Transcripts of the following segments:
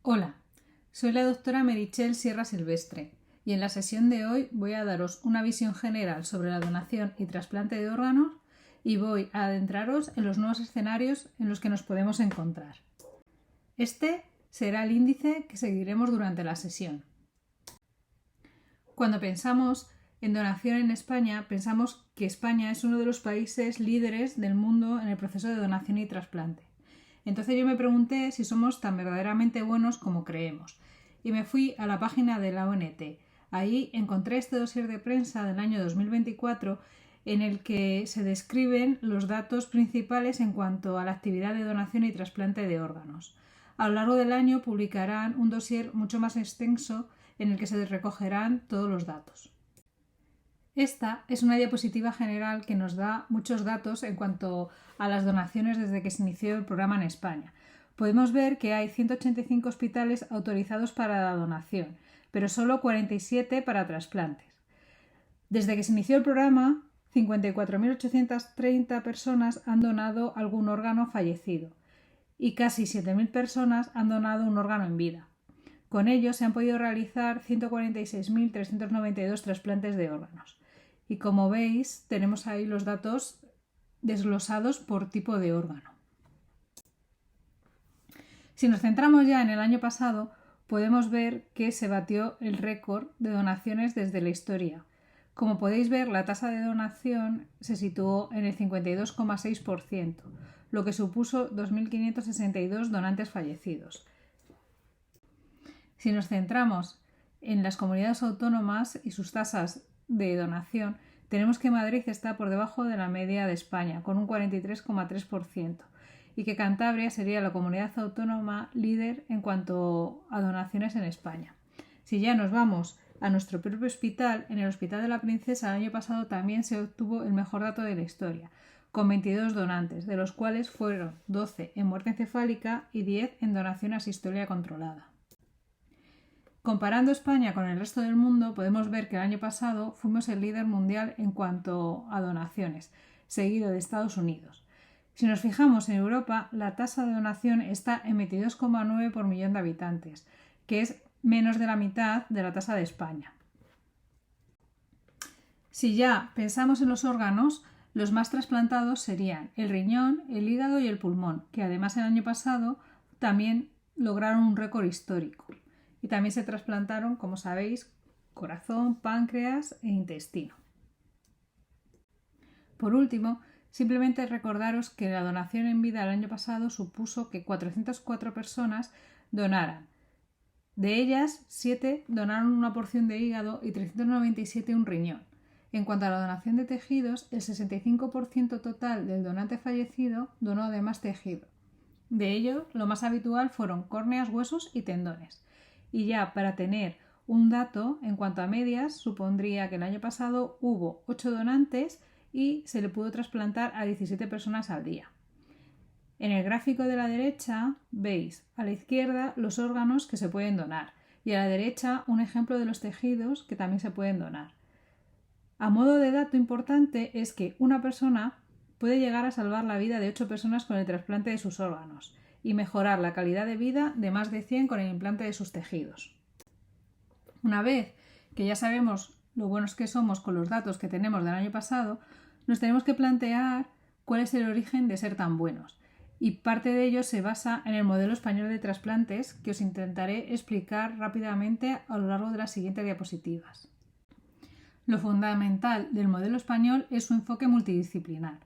Hola, soy la doctora Meritxell Sierra Silvestre y en la sesión de hoy voy a daros una visión general sobre la donación y trasplante de órganos y voy a adentraros en los nuevos escenarios en los que nos podemos encontrar. Este será el índice que seguiremos durante la sesión. Cuando pensamos en donación en España, pensamos que España es uno de los países líderes del mundo en el proceso de donación y trasplante. Entonces yo me pregunté si somos tan verdaderamente buenos como creemos y me fui a la página de la ONT. Ahí encontré este dossier de prensa del año 2024 en el que se describen los datos principales en cuanto a la actividad de donación y trasplante de órganos. A lo largo del año publicarán un dossier mucho más extenso en el que se recogerán todos los datos. Esta es una diapositiva general que nos da muchos datos en cuanto a las donaciones desde que se inició el programa en España. Podemos ver que hay 185 hospitales autorizados para la donación, pero solo 47 para trasplantes. Desde que se inició el programa, 54.830 personas han donado algún órgano fallecido y casi 7.000 personas han donado un órgano en vida. Con ello se han podido realizar 146.392 trasplantes de órganos. Y como veis, tenemos ahí los datos desglosados por tipo de órgano. Si nos centramos ya en el año pasado, podemos ver que se batió el récord de donaciones desde la historia. Como podéis ver, la tasa de donación se situó en el 52,6%, lo que supuso 2.562 donantes fallecidos. Si nos centramos en las comunidades autónomas y sus tasas de donación, tenemos que Madrid está por debajo de la media de España, con un 43,3%, y que Cantabria sería la comunidad autónoma líder en cuanto a donaciones en España. Si ya nos vamos a nuestro propio hospital, en el Hospital de la Princesa el año pasado también se obtuvo el mejor dato de la historia, con 22 donantes, de los cuales fueron 12 en muerte encefálica y 10 en donación asistolia controlada. Comparando España con el resto del mundo, podemos ver que el año pasado fuimos el líder mundial en cuanto a donaciones, seguido de Estados Unidos. Si nos fijamos en Europa, la tasa de donación está en 22,9 por millón de habitantes, que es menos de la mitad de la tasa de España. Si ya pensamos en los órganos, los más trasplantados serían el riñón, el hígado y el pulmón, que además el año pasado también lograron un récord histórico. Y también se trasplantaron, como sabéis, corazón, páncreas e intestino. Por último, simplemente recordaros que la donación en vida el año pasado supuso que 404 personas donaran. De ellas, 7 donaron una porción de hígado y 397 un riñón. En cuanto a la donación de tejidos, el 65% total del donante fallecido donó además tejido. De ello, lo más habitual fueron córneas, huesos y tendones. Y ya para tener un dato en cuanto a medias, supondría que el año pasado hubo 8 donantes y se le pudo trasplantar a 17 personas al día. En el gráfico de la derecha veis a la izquierda los órganos que se pueden donar y a la derecha un ejemplo de los tejidos que también se pueden donar. A modo de dato importante es que una persona puede llegar a salvar la vida de 8 personas con el trasplante de sus órganos y mejorar la calidad de vida de más de 100 con el implante de sus tejidos. Una vez que ya sabemos lo buenos que somos con los datos que tenemos del año pasado, nos tenemos que plantear cuál es el origen de ser tan buenos. Y parte de ello se basa en el modelo español de trasplantes que os intentaré explicar rápidamente a lo largo de las siguientes diapositivas. Lo fundamental del modelo español es su enfoque multidisciplinar.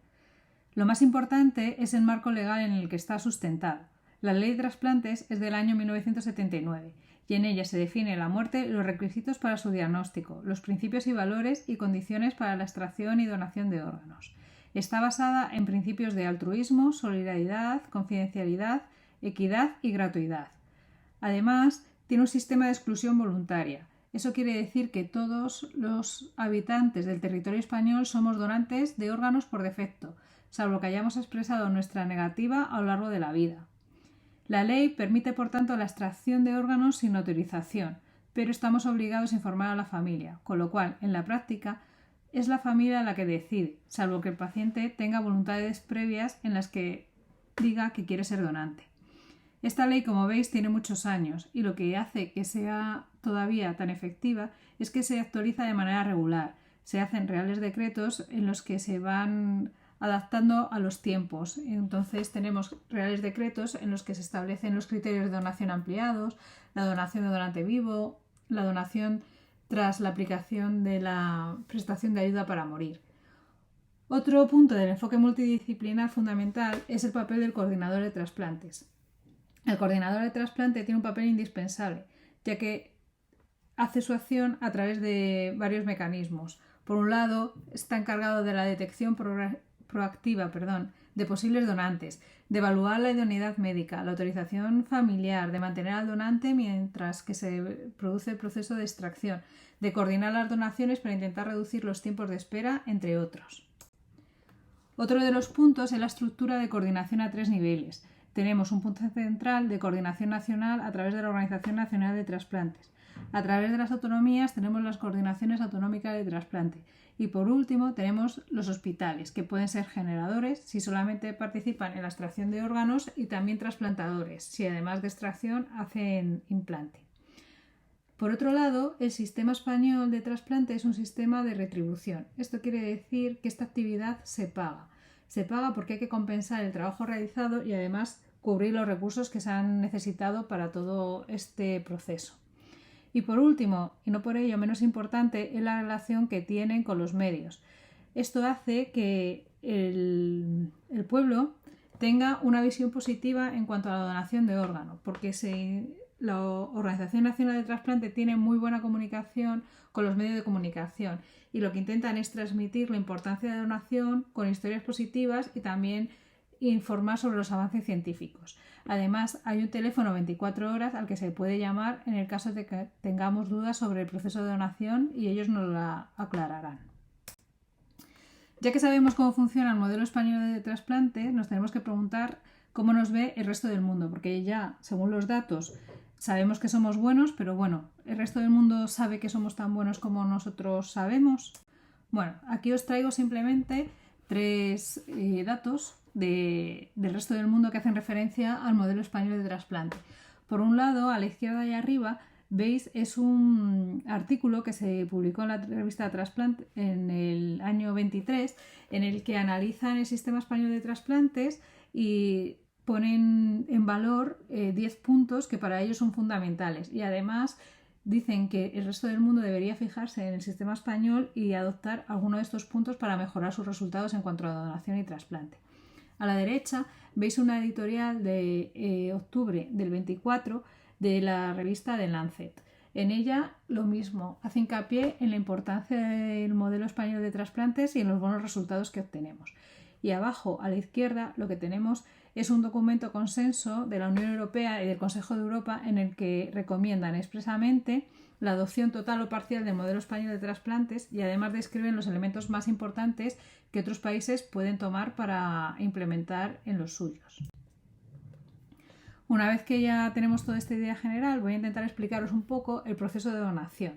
Lo más importante es el marco legal en el que está sustentado. La Ley de Trasplantes es del año 1979 y en ella se define la muerte, los requisitos para su diagnóstico, los principios y valores y condiciones para la extracción y donación de órganos. Está basada en principios de altruismo, solidaridad, confidencialidad, equidad y gratuidad. Además, tiene un sistema de exclusión voluntaria. Eso quiere decir que todos los habitantes del territorio español somos donantes de órganos por defecto, salvo que hayamos expresado nuestra negativa a lo largo de la vida. La ley permite, por tanto, la extracción de órganos sin autorización, pero estamos obligados a informar a la familia, con lo cual, en la práctica, es la familia la que decide, salvo que el paciente tenga voluntades previas en las que diga que quiere ser donante. Esta ley, como veis, tiene muchos años y lo que hace que sea todavía tan efectiva es que se actualiza de manera regular. Se hacen reales decretos en los que se van adaptando a los tiempos. Entonces tenemos reales decretos en los que se establecen los criterios de donación ampliados, la donación de donante vivo, la donación tras la aplicación de la prestación de ayuda para morir. Otro punto del enfoque multidisciplinar fundamental es el papel del coordinador de trasplantes. El coordinador de trasplante tiene un papel indispensable, ya que hace su acción a través de varios mecanismos. Por un lado, está encargado de la detección proactiva de posibles donantes, de evaluar la idoneidad médica, la autorización familiar, de mantener al donante mientras que se produce el proceso de extracción, de coordinar las donaciones para intentar reducir los tiempos de espera, entre otros. Otro de los puntos es la estructura de coordinación a 3 niveles. Tenemos un punto central de coordinación nacional a través de la Organización Nacional de Trasplantes. A través de las autonomías tenemos las coordinaciones autonómicas de trasplante. Y por último tenemos los hospitales, que pueden ser generadores si solamente participan en la extracción de órganos, y también trasplantadores, si además de extracción hacen implante. Por otro lado, el sistema español de trasplante es un sistema de retribución. Esto quiere decir que esta actividad se paga. Se paga porque hay que compensar el trabajo realizado y además cubrir los recursos que se han necesitado para todo este proceso. Y por último, y no por ello menos importante, es la relación que tienen con los medios. Esto hace que el pueblo tenga una visión positiva en cuanto a la donación de órganos, porque la Organización Nacional de Trasplante tiene muy buena comunicación con los medios de comunicación y lo que intentan es transmitir la importancia de la donación con historias positivas y también informar sobre los avances científicos. Además, hay un teléfono 24 horas al que se puede llamar en el caso de que tengamos dudas sobre el proceso de donación y ellos nos la aclararán. Ya que sabemos cómo funciona el modelo español de trasplante, nos tenemos que preguntar cómo nos ve el resto del mundo, porque ya, según los datos, sabemos que somos buenos, pero bueno, ¿el resto del mundo sabe que somos tan buenos como nosotros sabemos? Bueno, aquí os traigo simplemente 3 datos del resto del mundo que hacen referencia al modelo español de trasplante. Por un lado, a la izquierda y arriba, veis, es un artículo que se publicó en la revista Transplant en el año 23, en el que analizan el sistema español de trasplantes y ponen en valor 10 puntos que para ellos son fundamentales, y además dicen que el resto del mundo debería fijarse en el sistema español y adoptar alguno de estos puntos para mejorar sus resultados en cuanto a donación y trasplante. A la derecha veis una editorial de octubre del 24 de la revista The Lancet. En ella lo mismo, hace hincapié en la importancia del modelo español de trasplantes y en los buenos resultados que obtenemos. Y abajo, a la izquierda, lo que tenemos es un documento consenso de la Unión Europea y del Consejo de Europa en el que recomiendan expresamente la adopción total o parcial del modelo español de trasplantes, y además describen los elementos más importantes que otros países pueden tomar para implementar en los suyos. Una vez que ya tenemos toda esta idea general, voy a intentar explicaros un poco el proceso de donación.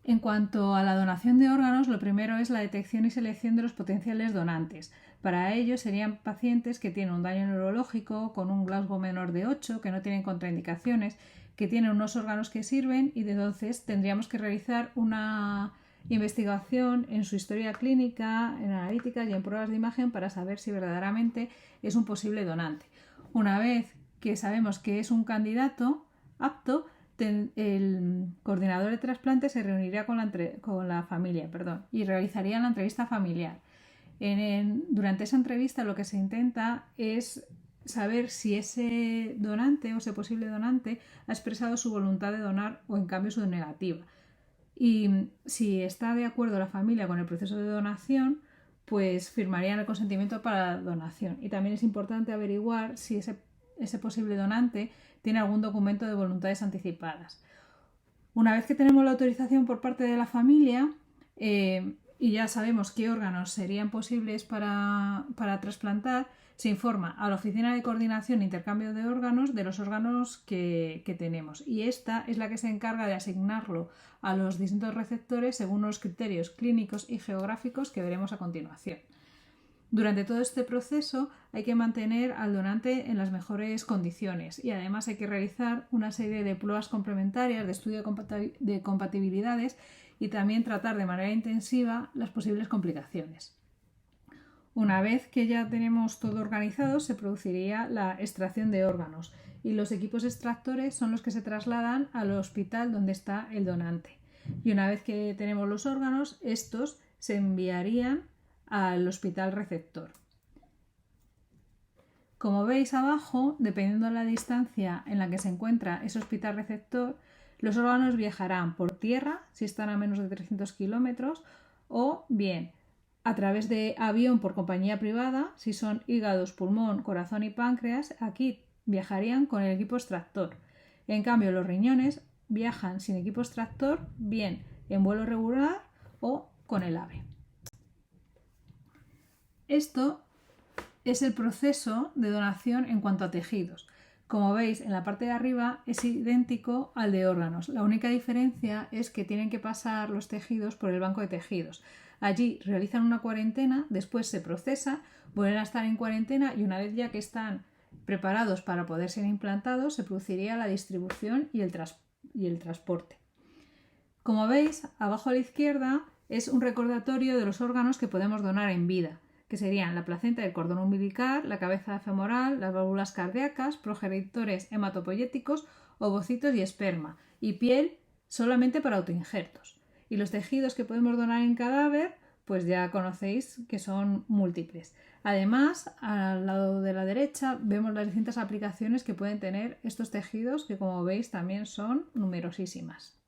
En cuanto a la donación de órganos, lo primero es la detección y selección de los potenciales donantes. Para ello serían pacientes que tienen un daño neurológico, con un Glasgow menor de 8, que no tienen contraindicaciones, que tienen unos órganos que sirven, y entonces tendríamos que realizar una investigación en su historia clínica, en analíticas y en pruebas de imagen para saber si verdaderamente es un posible donante. Una vez que sabemos que es un candidato apto, el coordinador de trasplante se reuniría con la familia y realizaría la entrevista familiar. Durante esa entrevista lo que se intenta es saber si ese donante o ese posible donante ha expresado su voluntad de donar o en cambio su negativa. Y si está de acuerdo la familia con el proceso de donación, pues firmarían el consentimiento para la donación. Y también es importante averiguar si ese posible donante tiene algún documento de voluntades anticipadas. Una vez que tenemos la autorización por parte de la familia y ya sabemos qué órganos serían posibles para trasplantar, se informa a la Oficina de Coordinación e Intercambio de Órganos de los órganos que tenemos, y esta es la que se encarga de asignarlo a los distintos receptores según los criterios clínicos y geográficos que veremos a continuación. Durante todo este proceso hay que mantener al donante en las mejores condiciones y además hay que realizar una serie de pruebas complementarias de estudio de compatibilidades y también tratar de manera intensiva las posibles complicaciones. Una vez que ya tenemos todo organizado, se produciría la extracción de órganos y los equipos extractores son los que se trasladan al hospital donde está el donante. Y una vez que tenemos los órganos, estos se enviarían al hospital receptor. Como veis abajo, dependiendo de la distancia en la que se encuentra ese hospital receptor, los órganos viajarán por tierra, si están a menos de 300 kilómetros, o bien a través de avión por compañía privada, si son hígados, pulmón, corazón y páncreas, aquí viajarían con el equipo extractor. En cambio, los riñones viajan sin equipo extractor, bien en vuelo regular o con el AVE. Esto es el proceso de donación en cuanto a tejidos. Como veis, en la parte de arriba es idéntico al de órganos. La única diferencia es que tienen que pasar los tejidos por el banco de tejidos. Allí realizan una cuarentena, después se procesa, vuelven a estar en cuarentena y una vez ya que están preparados para poder ser implantados, se produciría la distribución y el transporte. Como veis, abajo a la izquierda es un recordatorio de los órganos que podemos donar en vida, que serían la placenta del cordón umbilical, la cabeza femoral, las válvulas cardíacas, progenitores hematopoyéticos, ovocitos y esperma, y piel solamente para autoinjertos. Y los tejidos que podemos donar en cadáver, pues ya conocéis que son múltiples. Además, al lado de la derecha vemos las distintas aplicaciones que pueden tener estos tejidos, que como veis también son numerosísimas.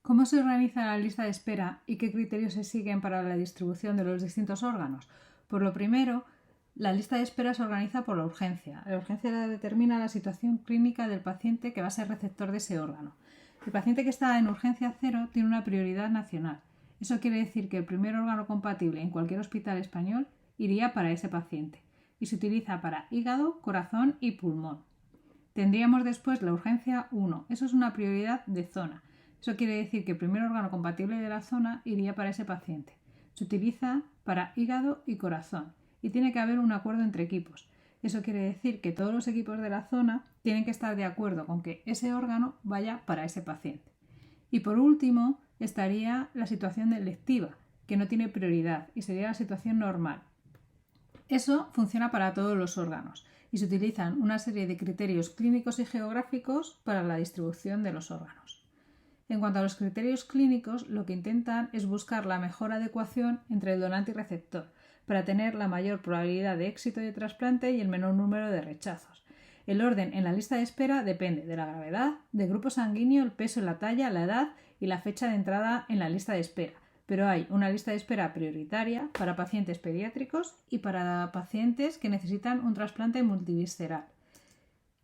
¿Cómo se organiza la lista de espera y qué criterios se siguen para la distribución de los distintos órganos? Por lo primero, la lista de espera se organiza por la urgencia. La urgencia determina la situación clínica del paciente que va a ser receptor de ese órgano. El paciente que está en urgencia 0 tiene una prioridad nacional. Eso quiere decir que el primer órgano compatible en cualquier hospital español iría para ese paciente y se utiliza para hígado, corazón y pulmón. Tendríamos después la urgencia 1. Eso es una prioridad de zona. Eso quiere decir que el primer órgano compatible de la zona iría para ese paciente. Se utiliza para hígado y corazón y tiene que haber un acuerdo entre equipos. Eso quiere decir que todos los equipos de la zona tienen que estar de acuerdo con que ese órgano vaya para ese paciente. Y por último estaría la situación electiva, que no tiene prioridad y sería la situación normal. Eso funciona para todos los órganos y se utilizan una serie de criterios clínicos y geográficos para la distribución de los órganos. En cuanto a los criterios clínicos, lo que intentan es buscar la mejor adecuación entre el donante y receptor, para tener la mayor probabilidad de éxito de trasplante y el menor número de rechazos. El orden en la lista de espera depende de la gravedad, del grupo sanguíneo, el peso, la talla, la edad y la fecha de entrada en la lista de espera. Pero hay una lista de espera prioritaria para pacientes pediátricos y para pacientes que necesitan un trasplante multivisceral.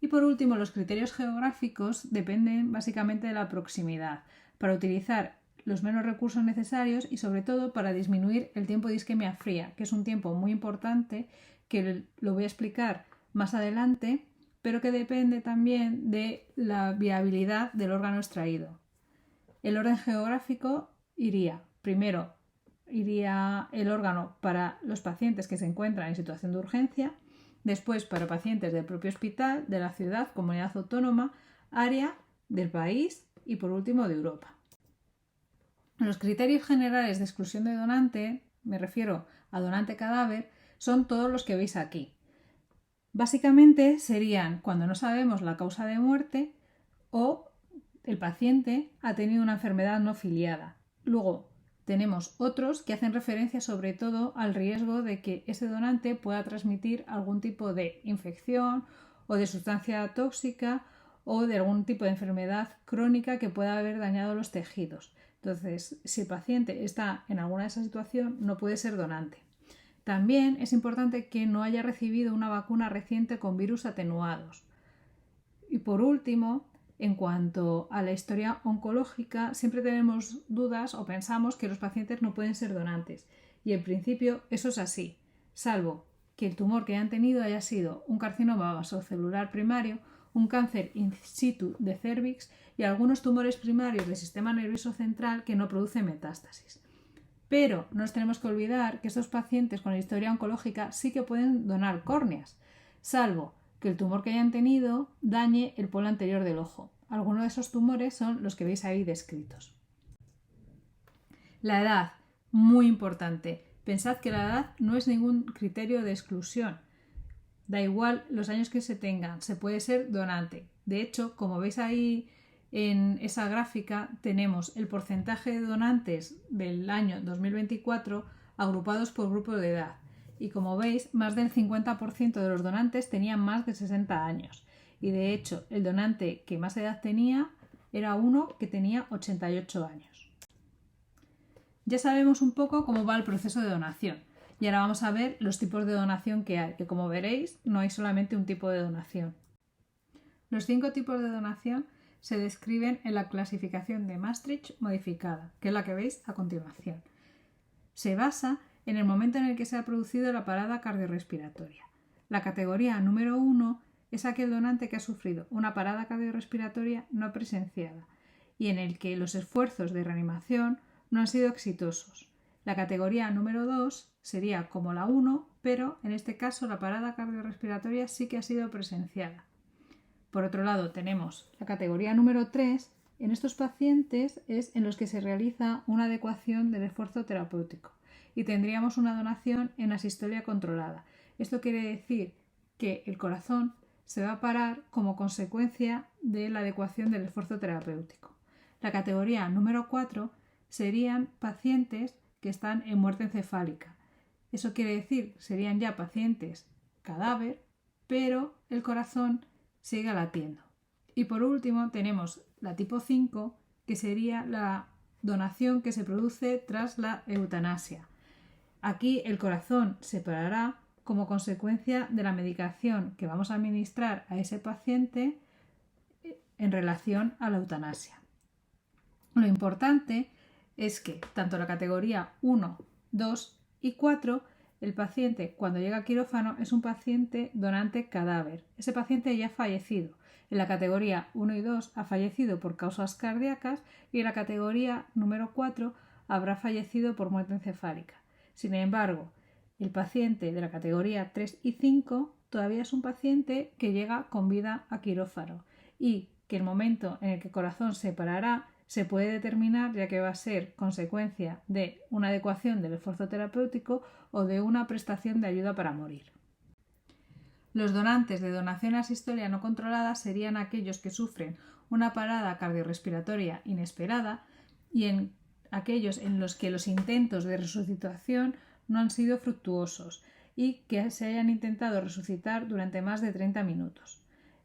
Y por último, los criterios geográficos dependen básicamente de la proximidad, para utilizar los menos recursos necesarios y sobre todo para disminuir el tiempo de isquemia fría, que es un tiempo muy importante que lo voy a explicar más adelante, pero que depende también de la viabilidad del órgano extraído. El orden geográfico primero iría el órgano para los pacientes que se encuentran en situación de urgencia, después para pacientes del propio hospital, de la ciudad, comunidad autónoma, área del país y por último de Europa. Los criterios generales de exclusión de donante, me refiero a donante cadáver, son todos los que veis aquí. Básicamente serían cuando no sabemos la causa de muerte o el paciente ha tenido una enfermedad no filiada. Luego tenemos otros que hacen referencia sobre todo al riesgo de que ese donante pueda transmitir algún tipo de infección o de sustancia tóxica o de algún tipo de enfermedad crónica que pueda haber dañado los tejidos. Entonces, si el paciente está en alguna de esas situaciones, no puede ser donante. También es importante que no haya recibido una vacuna reciente con virus atenuados. Y por último, en cuanto a la historia oncológica, siempre tenemos dudas o pensamos que los pacientes no pueden ser donantes. Y en principio eso es así, salvo que el tumor que hayan tenido haya sido un carcinoma vasocelular primario, un cáncer in situ de cérvix y algunos tumores primarios del sistema nervioso central que no producen metástasis. Pero no nos tenemos que olvidar que estos pacientes con historia oncológica sí que pueden donar córneas, salvo que el tumor que hayan tenido dañe el polo anterior del ojo. Algunos de esos tumores son los que veis ahí descritos. La edad, muy importante. Pensad que la edad no es ningún criterio de exclusión. Da igual los años que se tengan, se puede ser donante. De hecho, como veis ahí en esa gráfica, tenemos el porcentaje de donantes del año 2024 agrupados por grupo de edad. Y como veis, más del 50% de los donantes tenían más de 60 años. Y de hecho, el donante que más edad tenía era uno que tenía 88 años. Ya sabemos un poco cómo va el proceso de donación. Y ahora vamos a ver los tipos de donación que hay, que como veréis no hay solamente un tipo de donación. Los 5 tipos de donación se describen en la clasificación de Maastricht modificada, que es la que veis a continuación. Se basa en el momento en el que se ha producido la parada cardiorrespiratoria. La categoría número 1 es aquel donante que ha sufrido una parada cardiorrespiratoria no presenciada y en el que los esfuerzos de reanimación no han sido exitosos. La categoría número 2 sería como la 1, pero en este caso la parada cardiorrespiratoria sí que ha sido presenciada. Por otro lado, tenemos la categoría número 3. En estos pacientes es en los que se realiza una adecuación del esfuerzo terapéutico y tendríamos una donación en asistolia controlada. Esto quiere decir que el corazón se va a parar como consecuencia de la adecuación del esfuerzo terapéutico. La categoría número 4 serían pacientes que están en muerte encefálica. Eso quiere decir, serían ya pacientes cadáver, pero el corazón sigue latiendo. Y por último tenemos la tipo 5, que sería la donación que se produce tras la eutanasia. Aquí el corazón se parará como consecuencia de la medicación que vamos a administrar a ese paciente en relación a la eutanasia. Lo importante es que tanto la categoría 1, 2 y 4, el paciente cuando llega a quirófano es un paciente donante cadáver. Ese paciente ya ha fallecido. En la categoría 1 y 2 ha fallecido por causas cardíacas y en la categoría número 4 habrá fallecido por muerte encefálica. Sin embargo, el paciente de la categoría 3 y 5 todavía es un paciente que llega con vida a quirófano y que el momento en el que el corazón se parará se puede determinar ya que va a ser consecuencia de una adecuación del esfuerzo terapéutico o de una prestación de ayuda para morir. Los donantes de donación asistolia no controlada serían aquellos que sufren una parada cardiorrespiratoria inesperada y en aquellos en los que los intentos de resucitación no han sido fructuosos y que se hayan intentado resucitar durante más de 30 minutos.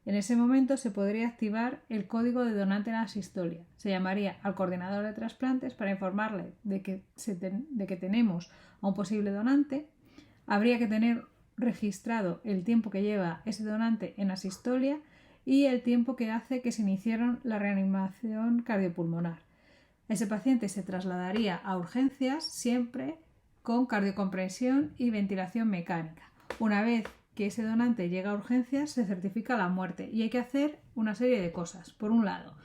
En ese momento se podría activar el código de donante en asistolia. Se llamaría al coordinador de trasplantes para informarle de que tenemos a un posible donante. Habría que tener registrado el tiempo que lleva ese donante en asistolia y el tiempo que hace que se iniciaron la reanimación cardiopulmonar. Ese paciente se trasladaría a urgencias siempre con cardiocompresión y ventilación mecánica. Una vez que ese donante llega a urgencias, se certifica la muerte y hay que hacer una serie de cosas. Por un lado,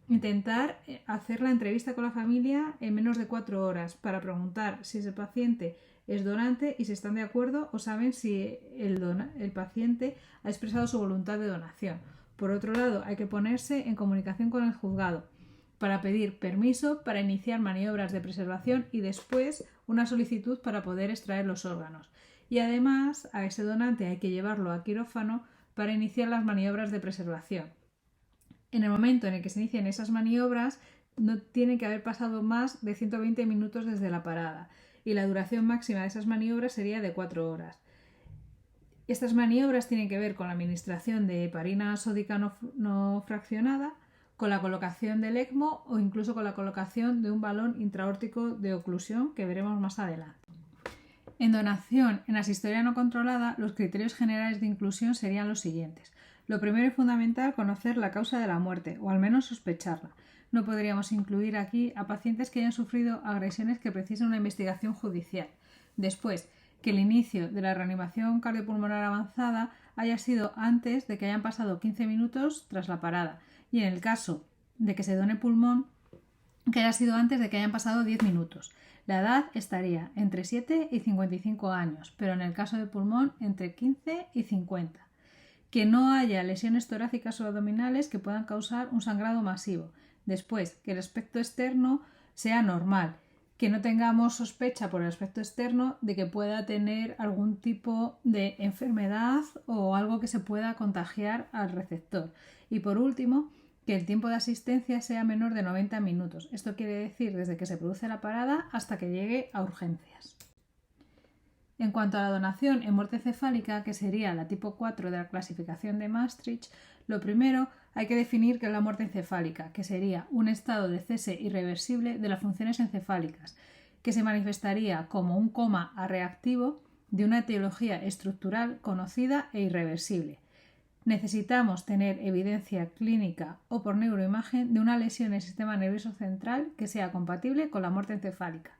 intentar hacer la entrevista con la familia en menos de 4 horas para preguntar si ese paciente es donante y si están de acuerdo o saben si el paciente ha expresado su voluntad de donación. Por otro lado, hay que ponerse en comunicación con el juzgado para pedir permiso para iniciar maniobras de preservación y después una solicitud para poder extraer los órganos. Y además a ese donante hay que llevarlo a quirófano para iniciar las maniobras de preservación. En el momento en el que se inician esas maniobras no tiene que haber pasado más de 120 minutos desde la parada y la duración máxima de esas maniobras sería de 4 horas. Estas maniobras tienen que ver con la administración de heparina sódica no fraccionada, con la colocación del ECMO o incluso con la colocación de un balón intraórtico de oclusión que veremos más adelante. En donación en asistolia no controlada, los criterios generales de inclusión serían los siguientes. Lo primero y fundamental, conocer la causa de la muerte, o al menos sospecharla. No podríamos incluir aquí a pacientes que hayan sufrido agresiones que precisen una investigación judicial. Después, que el inicio de la reanimación cardiopulmonar avanzada haya sido antes de que hayan pasado 15 minutos tras la parada. Y en el caso de que se done pulmón, que haya sido antes de que hayan pasado 10 minutos. La edad estaría entre 7 y 55 años, pero en el caso del pulmón entre 15 y 50. Que no haya lesiones torácicas o abdominales que puedan causar un sangrado masivo. Después, que el aspecto externo sea normal, que no tengamos sospecha por el aspecto externo de que pueda tener algún tipo de enfermedad o algo que se pueda contagiar al receptor. Y por último, que el tiempo de asistencia sea menor de 90 minutos. Esto quiere decir desde que se produce la parada hasta que llegue a urgencias. En cuanto a la donación en muerte encefálica, que sería la tipo 4 de la clasificación de Maastricht, lo primero hay que definir qué es la muerte encefálica, que sería un estado de cese irreversible de las funciones encefálicas, que se manifestaría como un coma reactivo de una etiología estructural conocida e irreversible. Necesitamos tener evidencia clínica o por neuroimagen de una lesión en el sistema nervioso central que sea compatible con la muerte encefálica.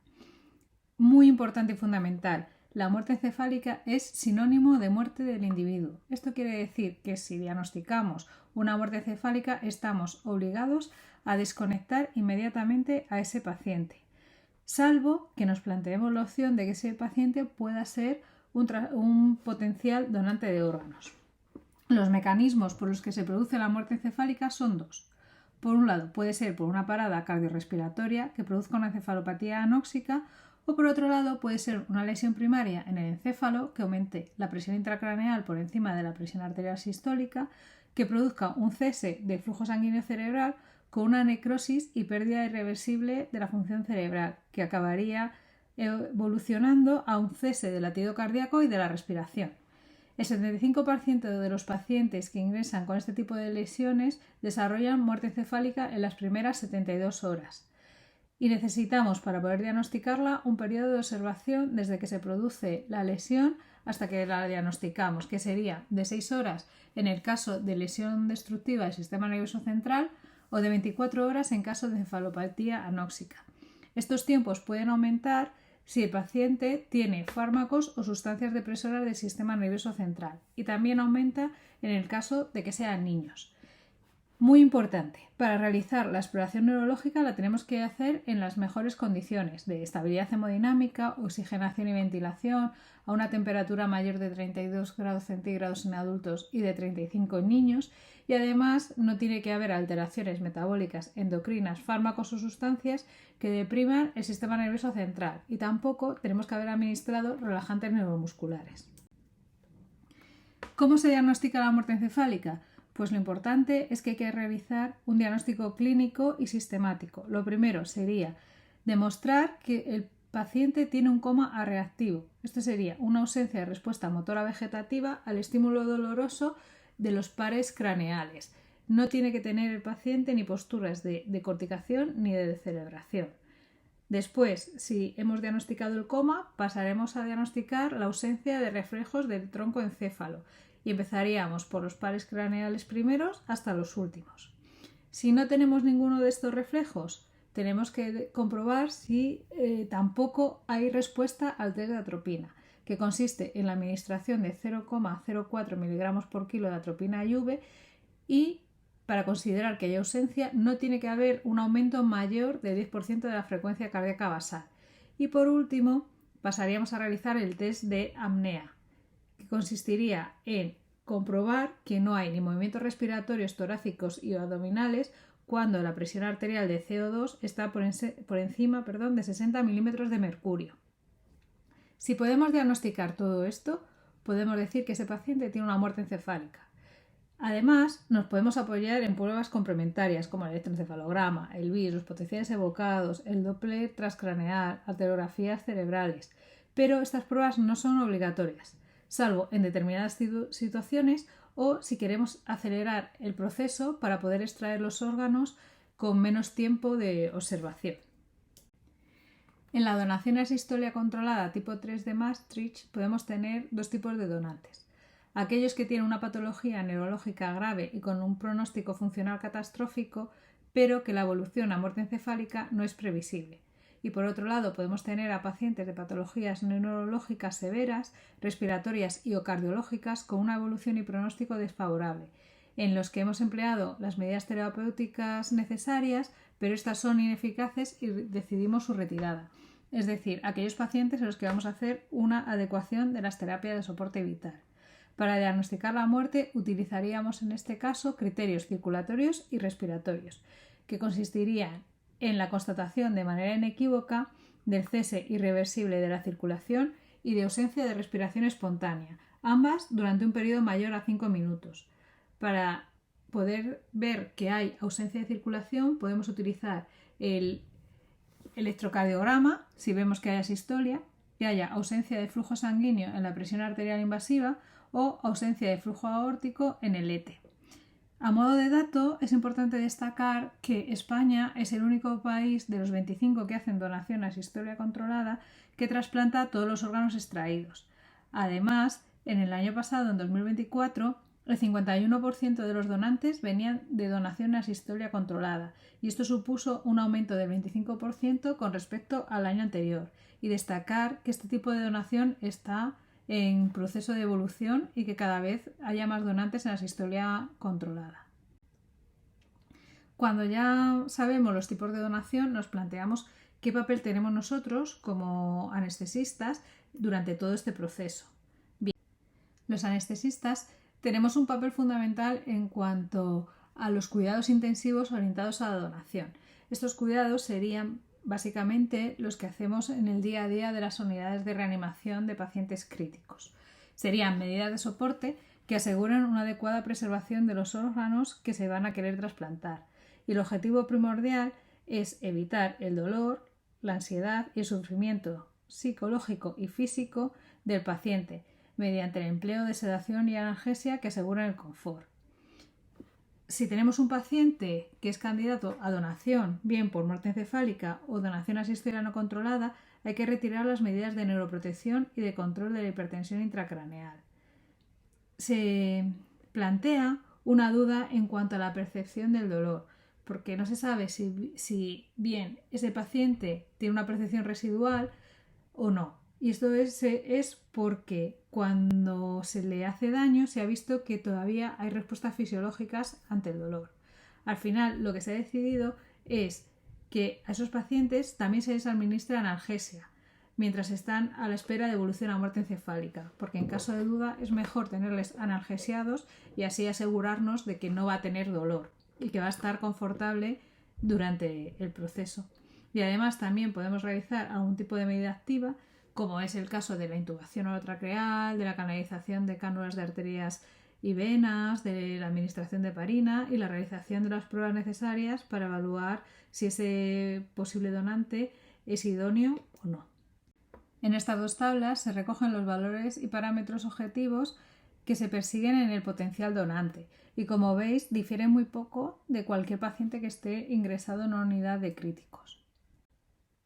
Muy importante y fundamental, la muerte encefálica es sinónimo de muerte del individuo. Esto quiere decir que si diagnosticamos una muerte encefálica estamos obligados a desconectar inmediatamente a ese paciente, salvo que nos planteemos la opción de que ese paciente pueda ser un potencial donante de órganos. Los mecanismos por los que se produce la muerte encefálica son dos. Por un lado, puede ser por una parada cardiorrespiratoria que produzca una encefalopatía anóxica, o por otro lado puede ser una lesión primaria en el encéfalo que aumente la presión intracraneal por encima de la presión arterial sistólica, que produzca un cese de flujo sanguíneo cerebral con una necrosis y pérdida irreversible de la función cerebral, que acabaría evolucionando a un cese del latido cardíaco y de la respiración. El 75% de los pacientes que ingresan con este tipo de lesiones desarrollan muerte encefálica en las primeras 72 horas. Y necesitamos, para poder diagnosticarla, un periodo de observación desde que se produce la lesión hasta que la diagnosticamos, que sería de 6 horas en el caso de lesión destructiva del sistema nervioso central o de 24 horas en caso de encefalopatía anóxica. Estos tiempos pueden aumentar si el paciente tiene fármacos o sustancias depresoras del sistema nervioso central, y también aumenta en el caso de que sean niños. Muy importante, para realizar la exploración neurológica la tenemos que hacer en las mejores condiciones de estabilidad hemodinámica, oxigenación y ventilación, a una temperatura mayor de 32 grados centígrados en adultos y de 35 en niños, y además no tiene que haber alteraciones metabólicas, endocrinas, fármacos o sustancias que depriman el sistema nervioso central, y tampoco tenemos que haber administrado relajantes neuromusculares. ¿Cómo se diagnostica la muerte encefálica? Pues lo importante es que hay que realizar un diagnóstico clínico y sistemático. Lo primero sería demostrar que el paciente tiene un coma reactivo. Esto sería una ausencia de respuesta motora vegetativa al estímulo doloroso de los pares craneales. No tiene que tener el paciente ni posturas de corticación ni de decelebración. Después, si hemos diagnosticado el coma, pasaremos a diagnosticar la ausencia de reflejos del tronco encéfalo y empezaríamos por los pares craneales primeros hasta los últimos. Si no tenemos ninguno de estos reflejos, tenemos que comprobar si tampoco hay respuesta al test de atropina, que consiste en la administración de 0,04 miligramos por kilo de atropina IV, y para considerar que hay ausencia no tiene que haber un aumento mayor del 10% de la frecuencia cardíaca basal. Y por último, pasaríamos a realizar el test de apnea, que consistiría en comprobar que no hay ni movimientos respiratorios torácicos y abdominales cuando la presión arterial de CO2 está por encima de 60 milímetros de mercurio. Si podemos diagnosticar todo esto, podemos decir que ese paciente tiene una muerte encefálica. Además, nos podemos apoyar en pruebas complementarias como el electroencefalograma, el BIS, los potenciales evocados, el Doppler transcraneal, arteriografías cerebrales, pero estas pruebas no son obligatorias, salvo en determinadas situaciones o si queremos acelerar el proceso para poder extraer los órganos con menos tiempo de observación. En la donación asistolia controlada tipo 3 de Maastricht podemos tener dos tipos de donantes. Aquellos que tienen una patología neurológica grave y con un pronóstico funcional catastrófico, pero que la evolución a muerte encefálica no es previsible. Y por otro lado podemos tener a pacientes de patologías neurológicas severas, respiratorias y o cardiológicas con una evolución y pronóstico desfavorable. en los que hemos empleado las medidas terapéuticas necesarias, pero estas son ineficaces y decidimos su retirada. Es decir, aquellos pacientes en los que vamos a hacer una adecuación de las terapias de soporte vital. Para diagnosticar la muerte utilizaríamos en este caso criterios circulatorios y respiratorios, que consistirían en la constatación de manera inequívoca del cese irreversible de la circulación y de ausencia de respiración espontánea, ambas durante un periodo mayor a 5 minutos. Para poder ver que hay ausencia de circulación, podemos utilizar el electrocardiograma, si vemos que haya sistolia, que haya ausencia de flujo sanguíneo en la presión arterial invasiva o ausencia de flujo aórtico en el ET. A modo de dato, es importante destacar que España es el único país de los 25 que hacen donación a sistolia controlada que trasplanta todos los órganos extraídos. Además, en el año pasado, en 2024, el 51% de los donantes venían de donación a sistolia controlada y esto supuso un aumento del 25% con respecto al año anterior. Y destacar que este tipo de donación está en proceso de evolución y que cada vez haya más donantes en la sistolia controlada. Cuando ya sabemos los tipos de donación, nos planteamos qué papel tenemos nosotros como anestesistas durante todo este proceso. Bien, los anestesistas tenemos un papel fundamental en cuanto a los cuidados intensivos orientados a la donación. Estos cuidados serían básicamente los que hacemos en el día a día de las unidades de reanimación de pacientes críticos. Serían medidas de soporte que aseguran una adecuada preservación de los órganos que se van a querer trasplantar. Y el objetivo primordial es evitar el dolor, la ansiedad y el sufrimiento psicológico y físico del paciente mediante el empleo de sedación y analgesia que aseguran el confort. Si tenemos un paciente que es candidato a donación, bien por muerte encefálica o donación asistida no controlada, hay que retirar las medidas de neuroprotección y de control de la hipertensión intracraneal. Se plantea una duda en cuanto a la percepción del dolor, porque no se sabe si bien ese paciente tiene una percepción residual o no. Y esto es porque cuando se le hace daño se ha visto que todavía hay respuestas fisiológicas ante el dolor. Al final lo que se ha decidido es que a esos pacientes también se les administra analgesia mientras están a la espera de evolución a muerte encefálica, porque en caso de duda es mejor tenerles analgesiados y así asegurarnos de que no va a tener dolor y que va a estar confortable durante el proceso. Y además también podemos realizar algún tipo de medida activa, como es el caso de la intubación orotraqueal, de la canalización de cánulas de arterias y venas, de la administración de heparina y la realización de las pruebas necesarias para evaluar si ese posible donante es idóneo o no. En estas dos tablas se recogen los valores y parámetros objetivos que se persiguen en el potencial donante y, como veis, difieren muy poco de cualquier paciente que esté ingresado en una unidad de críticos.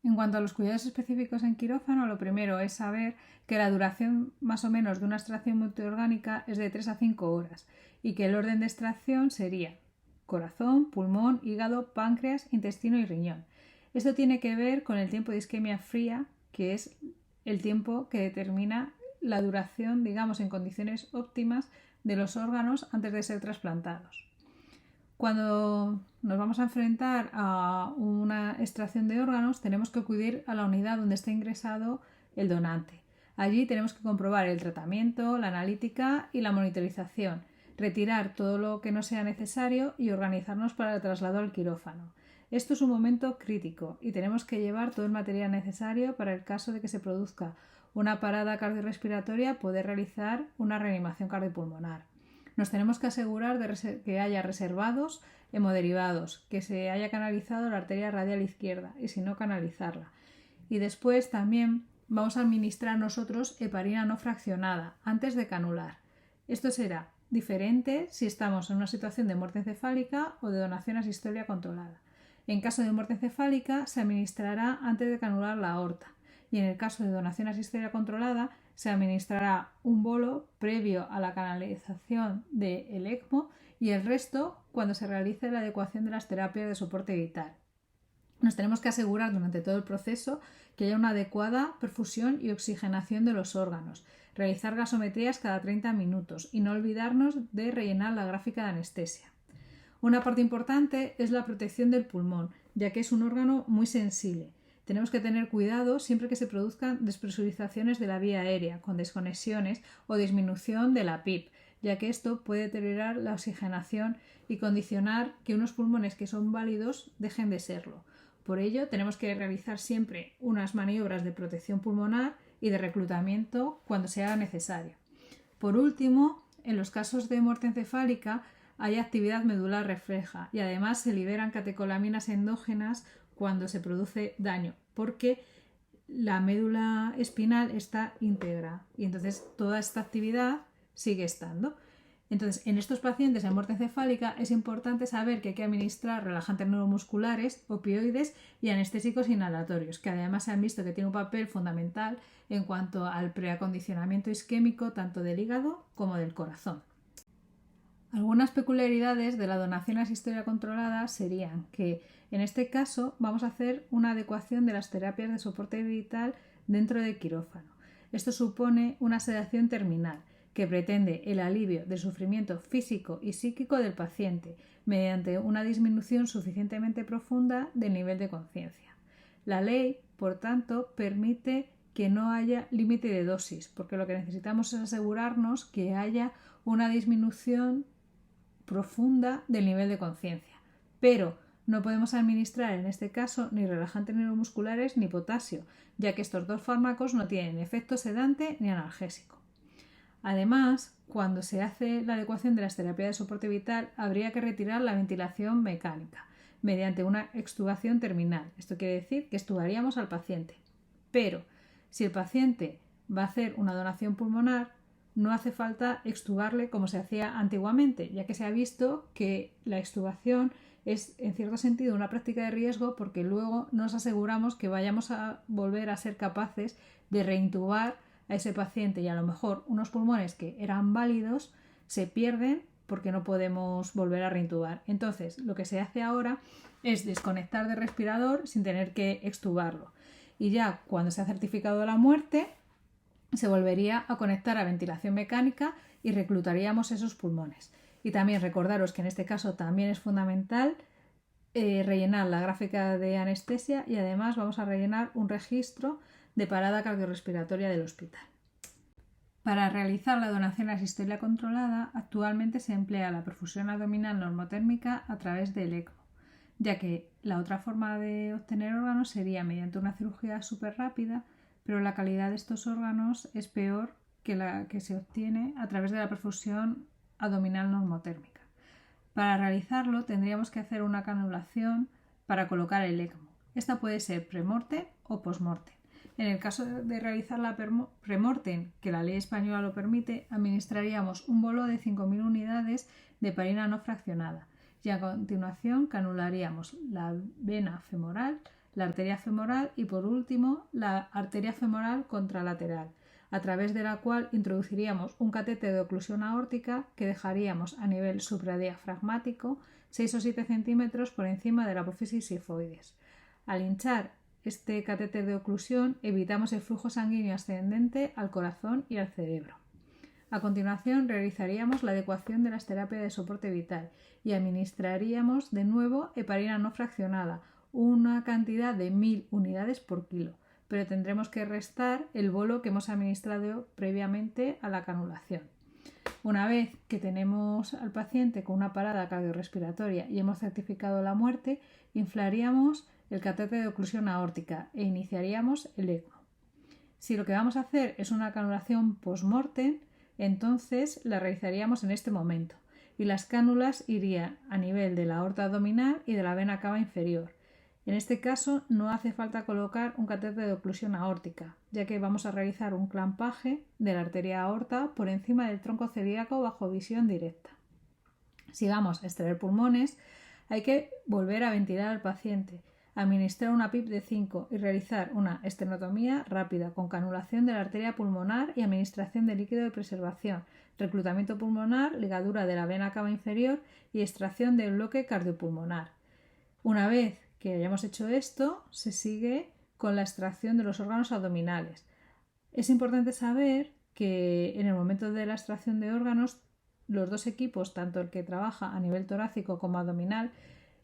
En cuanto a los cuidados específicos en quirófano, lo primero es saber que la duración más o menos de una extracción multiorgánica es de 3 a 5 horas y que el orden de extracción sería corazón, pulmón, hígado, páncreas, intestino y riñón. Esto tiene que ver con el tiempo de isquemia fría, que es el tiempo que determina la duración, digamos, en condiciones óptimas de los órganos antes de ser trasplantados. Cuando nos vamos a enfrentar a una extracción de órganos, tenemos que acudir a la unidad donde está ingresado el donante. Allí tenemos que comprobar el tratamiento, la analítica y la monitorización, retirar todo lo que no sea necesario y organizarnos para el traslado al quirófano. Esto es un momento crítico y tenemos que llevar todo el material necesario para el caso de que se produzca una parada cardiorrespiratoria, poder realizar una reanimación cardiopulmonar. Nos tenemos que asegurar de que haya reservados hemoderivados, que se haya canalizado la arteria radial izquierda y si no, canalizarla. Y después también vamos a administrar nosotros heparina no fraccionada antes de canular. Esto será diferente si estamos en una situación de muerte encefálica o de donación asistolia controlada. En caso de muerte encefálica se administrará antes de canular la aorta y en el caso de donación asistolia controlada se administrará un bolo previo a la canalización del ECMO y el resto cuando se realice la adecuación de las terapias de soporte vital. Nos tenemos que asegurar durante todo el proceso que haya una adecuada perfusión y oxigenación de los órganos, realizar gasometrías cada 30 minutos y no olvidarnos de rellenar la gráfica de anestesia. Una parte importante es la protección del pulmón, ya que es un órgano muy sensible. Tenemos que tener cuidado siempre que se produzcan despresurizaciones de la vía aérea, con desconexiones o disminución de la PIP, ya que esto puede deteriorar la oxigenación y condicionar que unos pulmones que son válidos dejen de serlo. Por ello, tenemos que realizar siempre unas maniobras de protección pulmonar y de reclutamiento cuando sea necesario. Por último, en los casos de muerte encefálica hay actividad medular refleja y además se liberan catecolaminas endógenas cuando se produce daño, porque la médula espinal está íntegra y entonces toda esta actividad sigue estando. Entonces, en estos pacientes en muerte encefálica es importante saber que hay que administrar relajantes neuromusculares, opioides y anestésicos inhalatorios, que además se han visto que tiene un papel fundamental en cuanto al preacondicionamiento isquémico tanto del hígado como del corazón. Algunas peculiaridades de la donación asistolia controlada serían que en este caso vamos a hacer una adecuación de las terapias de soporte vital dentro del quirófano. Esto supone una sedación terminal que pretende el alivio del sufrimiento físico y psíquico del paciente mediante una disminución suficientemente profunda del nivel de conciencia. La ley, por tanto, permite que no haya límite de dosis, porque lo que necesitamos es asegurarnos que haya una disminución profunda del nivel de conciencia. Pero no podemos administrar en este caso ni relajantes neuromusculares ni potasio, ya que estos dos fármacos no tienen efecto sedante ni analgésico. Además, cuando se hace la adecuación de las terapias de soporte vital, habría que retirar la ventilación mecánica mediante una extubación terminal. Esto quiere decir que extubaríamos al paciente. Pero si el paciente va a hacer una donación pulmonar, no hace falta extubarle como se hacía antiguamente, ya que se ha visto que la extubación es en cierto sentido una práctica de riesgo porque luego nos aseguramos que vayamos a volver a ser capaces de reintubar a ese paciente y a lo mejor unos pulmones que eran válidos se pierden porque no podemos volver a reintubar. Entonces, lo que se hace ahora es desconectar del respirador sin tener que extubarlo. Y ya cuando se ha certificado la muerte, se volvería a conectar a ventilación mecánica y reclutaríamos esos pulmones. Y también recordaros que en este caso también es fundamental rellenar la gráfica de anestesia y además vamos a rellenar un registro de parada cardiorrespiratoria del hospital. Para realizar la donación asistolia controlada, actualmente se emplea la perfusión abdominal normotérmica a través del ECMO, ya que la otra forma de obtener órganos sería mediante una cirugía súper rápida, pero la calidad de estos órganos es peor que la que se obtiene a través de la perfusión abdominal normotérmica. Para realizarlo tendríamos que hacer una canulación para colocar el ECMO. Esta puede ser premortem o postmortem. En el caso de realizar la premortem, que la ley española lo permite, administraríamos un bolo de 5.000 unidades de heparina no fraccionada y a continuación canularíamos la vena femoral, la arteria femoral y por último la arteria femoral contralateral, a través de la cual introduciríamos un catéter de oclusión aórtica que dejaríamos a nivel supradiafragmático 6 o 7 centímetros por encima de la apófisis sifoides. Al hinchar este catéter de oclusión evitamos el flujo sanguíneo ascendente al corazón y al cerebro. A continuación realizaríamos la adecuación de las terapias de soporte vital y administraríamos de nuevo heparina no fraccionada, una cantidad de 1.000 unidades por kilo, pero tendremos que restar el bolo que hemos administrado previamente a la canulación. Una vez que tenemos al paciente con una parada cardiorrespiratoria y hemos certificado la muerte, inflaríamos el catéter de oclusión aórtica e iniciaríamos el ECMO. Si lo que vamos a hacer es una canulación post-mortem, entonces la realizaríamos en este momento y las cánulas irían a nivel de la aorta abdominal y de la vena cava inferior. En este caso no hace falta colocar un catéter de oclusión aórtica, ya que vamos a realizar un clampaje de la arteria aorta por encima del tronco celíaco bajo visión directa. Si vamos a extraer pulmones, hay que volver a ventilar al paciente, administrar una PIP de 5 y realizar una estenotomía rápida con canulación de la arteria pulmonar y administración de líquido de preservación, reclutamiento pulmonar, ligadura de la vena cava inferior y extracción del bloque cardiopulmonar. Una vez que hayamos hecho esto, se sigue con la extracción de los órganos abdominales. Es importante saber que en el momento de la extracción de órganos, los dos equipos, tanto el que trabaja a nivel torácico como abdominal,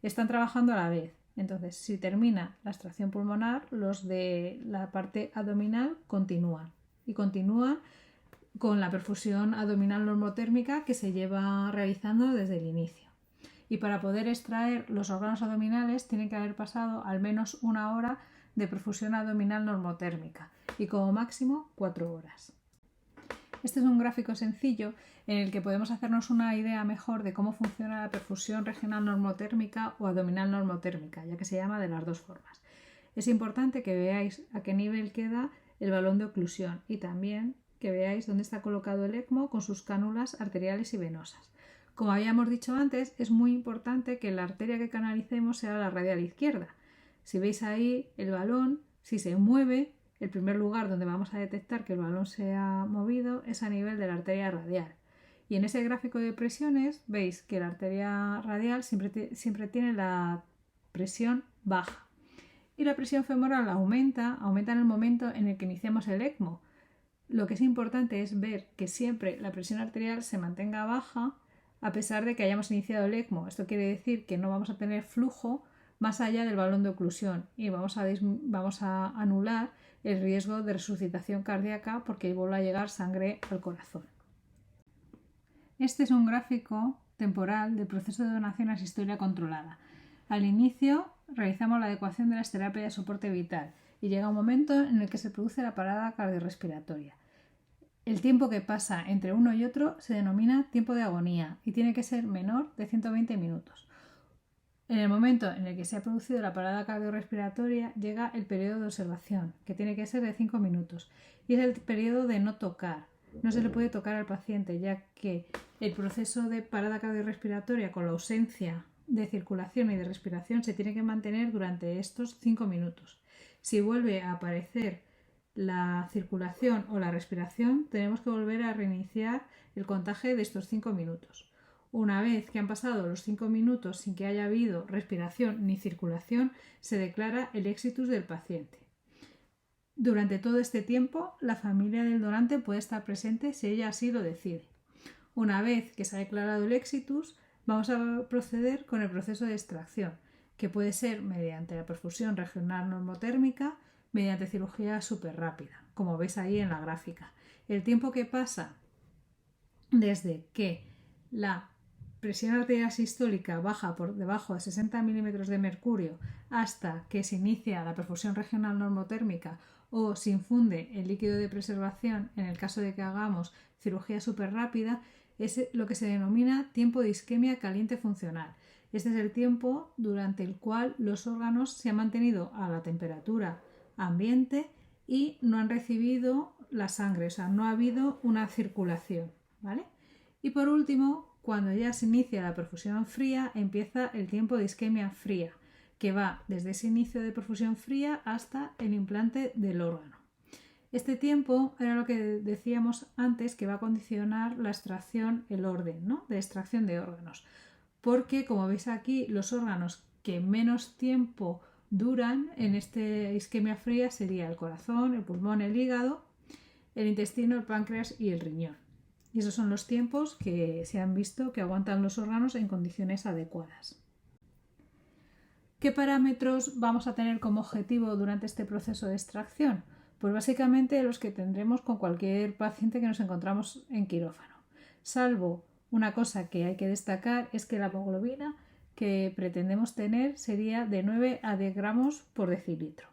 están trabajando a la vez. Entonces, si termina la extracción pulmonar, los de la parte abdominal continúan con la perfusión abdominal normotérmica que se lleva realizando desde el inicio. Y para poder extraer los órganos abdominales tiene que haber pasado al menos 1 hora de perfusión abdominal normotérmica y como máximo 4 horas. Este es un gráfico sencillo en el que podemos hacernos una idea mejor de cómo funciona la perfusión regional normotérmica o abdominal normotérmica, ya que se llama de las dos formas. Es importante que veáis a qué nivel queda el balón de oclusión y también que veáis dónde está colocado el ECMO con sus cánulas arteriales y venosas. Como habíamos dicho antes, es muy importante que la arteria que canalicemos sea la radial izquierda. Si veis ahí el balón, si se mueve, el primer lugar donde vamos a detectar que el balón se ha movido es a nivel de la arteria radial. Y en ese gráfico de presiones veis que la arteria radial siempre tiene la presión baja. Y la presión femoral aumenta en el momento en el que iniciamos el ECMO. Lo que es importante es ver que siempre la presión arterial se mantenga baja a pesar de que hayamos iniciado el ECMO. Esto quiere decir que no vamos a tener flujo más allá del balón de oclusión y vamos a anular el riesgo de resucitación cardíaca porque vuelve a llegar sangre al corazón. Este es un gráfico temporal del proceso de donación asistolia controlada. Al inicio realizamos la adecuación de las terapias de soporte vital y llega un momento en el que se produce la parada cardiorrespiratoria. El tiempo que pasa entre uno y otro se denomina tiempo de agonía y tiene que ser menor de 120 minutos. En el momento en el que se ha producido la parada cardiorrespiratoria llega el periodo de observación, que tiene que ser de 5 minutos, y es el periodo de no tocar. No se le puede tocar al paciente, ya que el proceso de parada cardiorrespiratoria con la ausencia de circulación y de respiración se tiene que mantener durante estos 5 minutos. Si vuelve a aparecer la circulación o la respiración, tenemos que volver a reiniciar el contaje de estos 5 minutos. Una vez que han pasado los 5 minutos sin que haya habido respiración ni circulación, se declara el exitus del paciente. Durante todo este tiempo, la familia del donante puede estar presente si ella así lo decide. Una vez que se ha declarado el exitus, vamos a proceder con el proceso de extracción, que puede ser mediante la perfusión regional normotérmica, mediante cirugía súper rápida, como veis ahí en la gráfica. El tiempo que pasa desde que la presión arterial sistólica baja por debajo de 60 milímetros de mercurio hasta que se inicia la perfusión regional normotérmica o se infunde el líquido de preservación en el caso de que hagamos cirugía súper rápida es lo que se denomina tiempo de isquemia caliente funcional. Este es el tiempo durante el cual los órganos se han mantenido a la temperatura ambiente y no han recibido la sangre, o sea, no ha habido una circulación, ¿vale? Y por último, cuando ya se inicia la perfusión fría, empieza el tiempo de isquemia fría, que va desde ese inicio de perfusión fría hasta el implante del órgano. Este tiempo era lo que decíamos antes que va a condicionar la extracción, el orden, ¿no?, de extracción de órganos. Porque, como veis aquí, los órganos que menos tiempo duran en esta isquemia fría sería el corazón, el pulmón, el hígado, el intestino, el páncreas y el riñón. Y esos son los tiempos que se han visto que aguantan los órganos en condiciones adecuadas. ¿Qué parámetros vamos a tener como objetivo durante este proceso de extracción? Pues básicamente los que tendremos con cualquier paciente que nos encontramos en quirófano. Salvo una cosa que hay que destacar es que la hemoglobina que pretendemos tener sería de 9 a 10 gramos por decilitro.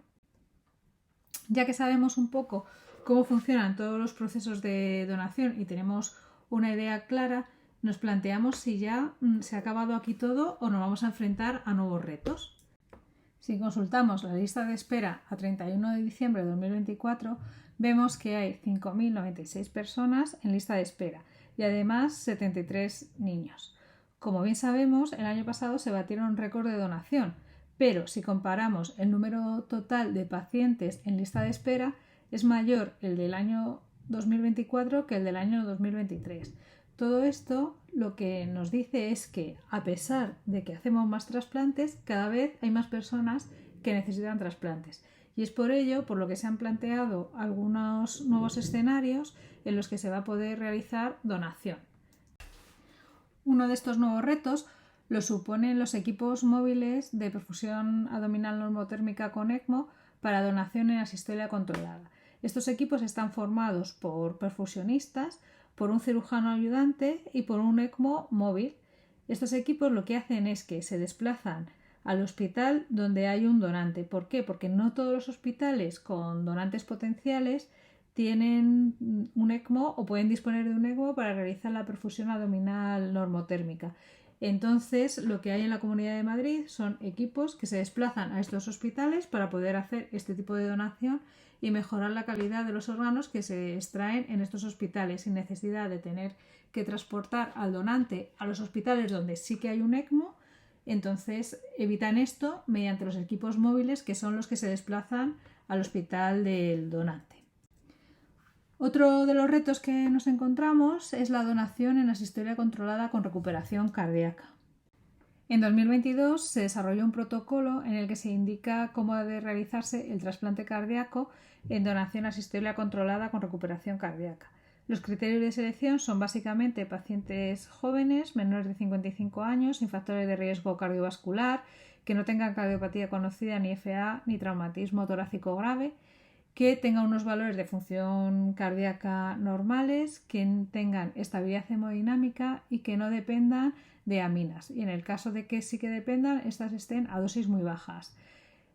Ya que sabemos un poco cómo funcionan todos los procesos de donación y tenemos una idea clara, nos planteamos si ya se ha acabado aquí todo o nos vamos a enfrentar a nuevos retos. Si consultamos la lista de espera a 31 de diciembre de 2024, vemos que hay 5.096 personas en lista de espera y además 73 niños. Como bien sabemos, el año pasado se batieron un récord de donación, pero si comparamos el número total de pacientes en lista de espera, es mayor el del año 2024 que el del año 2023. Todo esto lo que nos dice es que, a pesar de que hacemos más trasplantes, cada vez hay más personas que necesitan trasplantes. Y es por ello por lo que se han planteado algunos nuevos escenarios en los que se va a poder realizar donación. Uno de estos nuevos retos lo suponen los equipos móviles de perfusión abdominal normotérmica con ECMO para donación en asistolia controlada. Estos equipos están formados por perfusionistas, por un cirujano ayudante y por un ECMO móvil. Estos equipos lo que hacen es que se desplazan al hospital donde hay un donante. ¿Por qué? Porque no todos los hospitales con donantes potenciales tienen un ECMO o pueden disponer de un ECMO para realizar la perfusión abdominal normotérmica. Entonces, lo que hay en la Comunidad de Madrid son equipos que se desplazan a estos hospitales para poder hacer este tipo de donación y mejorar la calidad de los órganos que se extraen en estos hospitales sin necesidad de tener que transportar al donante a los hospitales donde sí que hay un ECMO. Entonces evitan esto mediante los equipos móviles que son los que se desplazan al hospital del donante. Otro de los retos que nos encontramos es la donación en asistolia controlada con recuperación cardíaca. En 2022 se desarrolló un protocolo en el que se indica cómo debe realizarse el trasplante cardíaco en donación asistolia controlada con recuperación cardíaca. Los criterios de selección son básicamente pacientes jóvenes, menores de 55 años, sin factores de riesgo cardiovascular, que no tengan cardiopatía conocida, ni FA, ni traumatismo torácico grave, que tengan unos valores de función cardíaca normales, que tengan estabilidad hemodinámica y que no dependan de aminas. Y en el caso de que sí que dependan, estas estén a dosis muy bajas.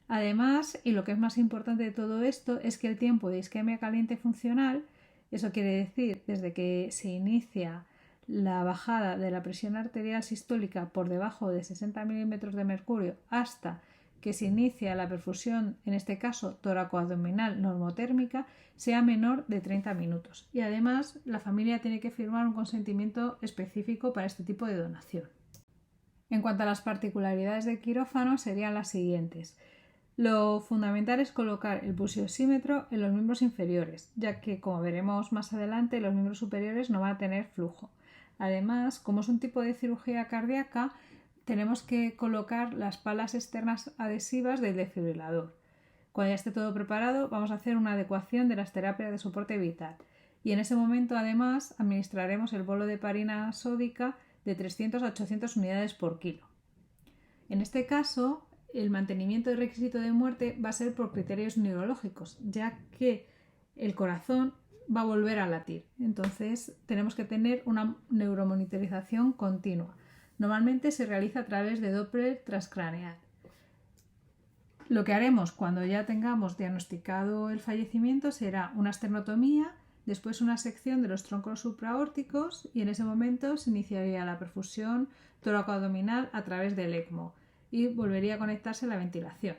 Además, y lo que es más importante de todo esto, es que el tiempo de isquemia caliente funcional, eso quiere decir desde que se inicia la bajada de la presión arterial sistólica por debajo de 60 milímetros de mercurio hasta que se inicia la perfusión, en este caso tóraco-abdominal normotérmica, sea menor de 30 minutos. Y además, la familia tiene que firmar un consentimiento específico para este tipo de donación. En cuanto a las particularidades del quirófano, serían las siguientes. Lo fundamental es colocar el pulsiosímetro en los miembros inferiores, ya que, como veremos más adelante, los miembros superiores no van a tener flujo. Además, como es un tipo de cirugía cardíaca, tenemos que colocar las palas externas adhesivas del desfibrilador. Cuando ya esté todo preparado, vamos a hacer una adecuación de las terapias de soporte vital. Y en ese momento, además, administraremos el bolo de heparina sódica de 300 a 800 unidades por kilo. En este caso, el mantenimiento del requisito de muerte va a ser por criterios neurológicos, ya que el corazón va a volver a latir. Entonces, tenemos que tener una neuromonitorización continua. Normalmente se realiza a través de Doppler transcraneal. Lo que haremos cuando ya tengamos diagnosticado el fallecimiento será una esternotomía, después una sección de los troncos supraórticos y en ese momento se iniciaría la perfusión tóraco-abdominal a través del ECMO y volvería a conectarse la ventilación.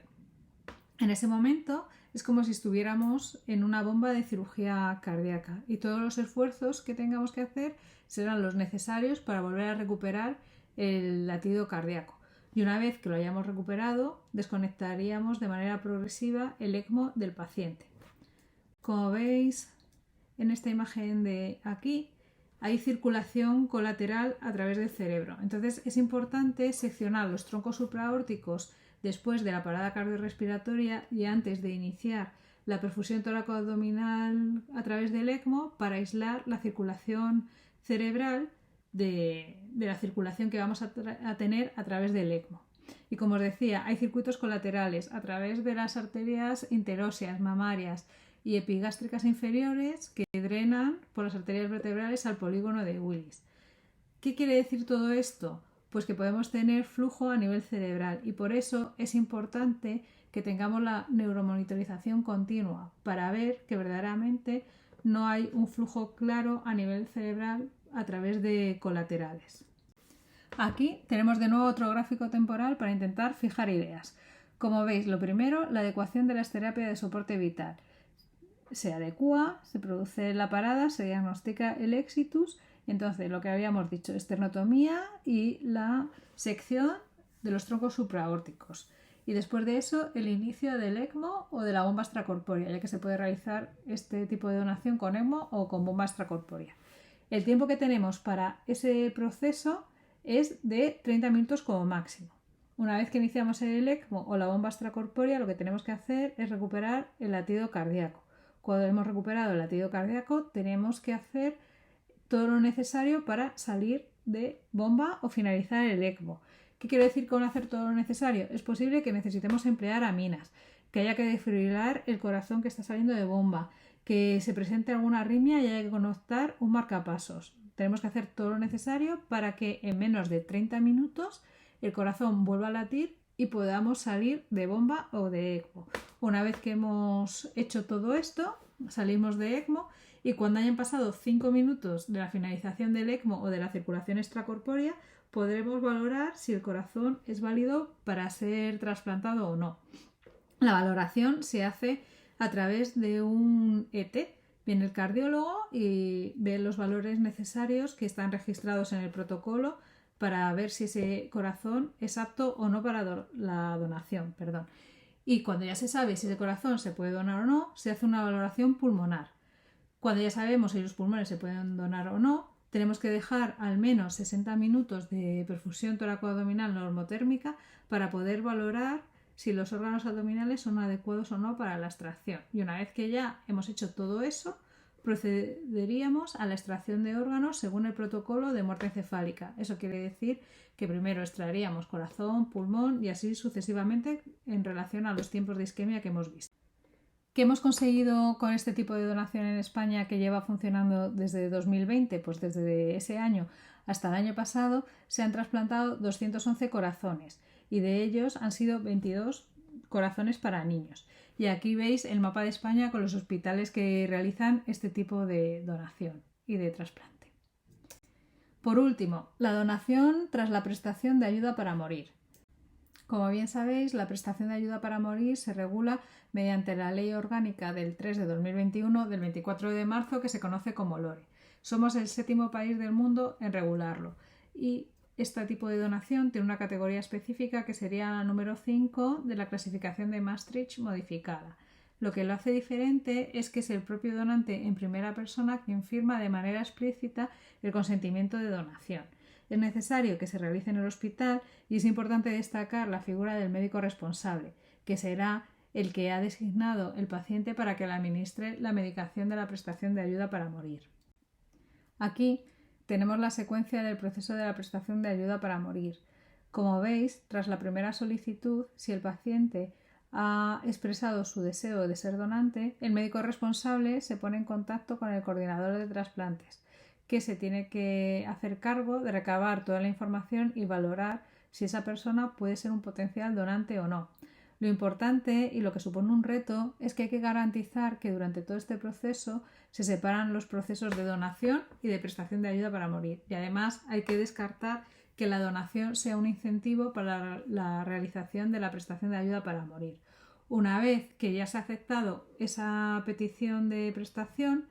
En ese momento es como si estuviéramos en una bomba de cirugía cardíaca y todos los esfuerzos que tengamos que hacer serán los necesarios para volver a recuperar el latido cardíaco. Y una vez que lo hayamos recuperado, desconectaríamos de manera progresiva el ECMO del paciente. Como veis en esta imagen de aquí, hay circulación colateral a través del cerebro. Entonces es importante seccionar los troncos supraórticos después de la parada cardiorrespiratoria y antes de iniciar la perfusión tóraco-abdominal a través del ECMO para aislar la circulación cerebral de la circulación que vamos a tener a través del ECMO. Y como os decía, hay circuitos colaterales a través de las arterias interóseas, mamarias y epigástricas inferiores que drenan por las arterias vertebrales al polígono de Willis. ¿Qué quiere decir todo esto? Pues que podemos tener flujo a nivel cerebral y por eso es importante que tengamos la neuromonitorización continua para ver que verdaderamente no hay un flujo claro a nivel cerebral a través de colaterales. Aquí tenemos de nuevo otro gráfico temporal para intentar fijar ideas. Como veis, lo primero, la adecuación de las terapias de soporte vital. Se adecua, se produce la parada, se diagnostica el exitus. Entonces, lo que habíamos dicho, esternotomía y la sección de los troncos supraórticos. Y después de eso, el inicio del ECMO o de la bomba extracorpórea, ya que se puede realizar este tipo de donación con ECMO o con bomba extracorpórea. El tiempo que tenemos para ese proceso es de 30 minutos como máximo. Una vez que iniciamos el ECMO o la bomba extracorpórea, lo que tenemos que hacer es recuperar el latido cardíaco. Cuando hemos recuperado el latido cardíaco, tenemos que hacer todo lo necesario para salir de bomba o finalizar el ECMO. ¿Qué quiero decir con hacer todo lo necesario? Es posible que necesitemos emplear aminas, que haya que desfibrilar el corazón que está saliendo de bomba, que se presente alguna arritmia y haya que conectar un marcapasos. Tenemos que hacer todo lo necesario para que en menos de 30 minutos el corazón vuelva a latir y podamos salir de bomba o de ECMO. Una vez que hemos hecho todo esto, salimos de ECMO y cuando hayan pasado 5 minutos de la finalización del ECMO o de la circulación extracorpórea, podremos valorar si el corazón es válido para ser trasplantado o no. La valoración se hace a través de un ET. Viene el cardiólogo y ve los valores necesarios que están registrados en el protocolo para ver si ese corazón es apto o no para la donación. Y cuando ya se sabe si ese corazón se puede donar o no, se hace una valoración pulmonar. Cuando ya sabemos si los pulmones se pueden donar o no, tenemos que dejar al menos 60 minutos de perfusión toracoabdominal normotérmica para poder valorar si los órganos abdominales son adecuados o no para la extracción. Y una vez que ya hemos hecho todo eso, procederíamos a la extracción de órganos según el protocolo de muerte encefálica. Eso quiere decir que primero extraeríamos corazón, pulmón y así sucesivamente en relación a los tiempos de isquemia que hemos visto. ¿Qué hemos conseguido con este tipo de donación en España que lleva funcionando desde 2020? Pues desde ese año hasta el año pasado se han trasplantado 211 corazones y de ellos han sido 22 corazones para niños. Y aquí veis el mapa de España con los hospitales que realizan este tipo de donación y de trasplante. Por último, la donación tras la prestación de ayuda para morir. Como bien sabéis, la prestación de ayuda para morir se regula mediante la Ley Orgánica del 3 de 2021 del 24 de marzo que se conoce como LORE. Somos el 7º país del mundo en regularlo y este tipo de donación tiene una categoría específica que sería la número 5 de la clasificación de Maastricht modificada. Lo que lo hace diferente es que es el propio donante en primera persona quien firma de manera explícita el consentimiento de donación. Es necesario que se realice en el hospital y es importante destacar la figura del médico responsable, que será el que ha designado el paciente para que le administre la medicación de la prestación de ayuda para morir. Aquí tenemos la secuencia del proceso de la prestación de ayuda para morir. Como veis, tras la primera solicitud, si el paciente ha expresado su deseo de ser donante, el médico responsable se pone en contacto con el coordinador de trasplantes, que se tiene que hacer cargo de recabar toda la información y valorar si esa persona puede ser un potencial donante o no. Lo importante y lo que supone un reto es que hay que garantizar que durante todo este proceso se separan los procesos de donación y de prestación de ayuda para morir. Y además hay que descartar que la donación sea un incentivo para la realización de la prestación de ayuda para morir. Una vez que ya se ha aceptado esa petición de prestación,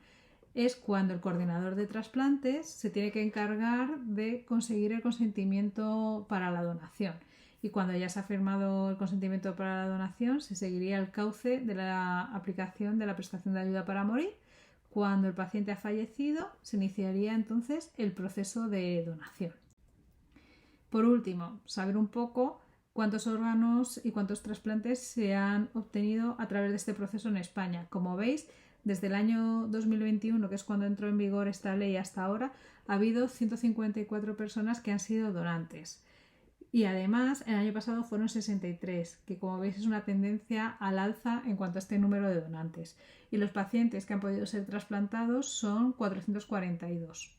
es cuando el coordinador de trasplantes se tiene que encargar de conseguir el consentimiento para la donación. Y cuando ya se ha firmado el consentimiento para la donación, se seguiría el cauce de la aplicación de la prestación de ayuda para morir. Cuando el paciente ha fallecido, se iniciaría entonces el proceso de donación. Por último, saber un poco cuántos órganos y cuántos trasplantes se han obtenido a través de este proceso en España. Como veis, desde el año 2021, que es cuando entró en vigor esta ley, hasta ahora, ha habido 154 personas que han sido donantes. Y además, el año pasado fueron 63, que como veis es una tendencia al alza en cuanto a este número de donantes. Y los pacientes que han podido ser trasplantados son 442.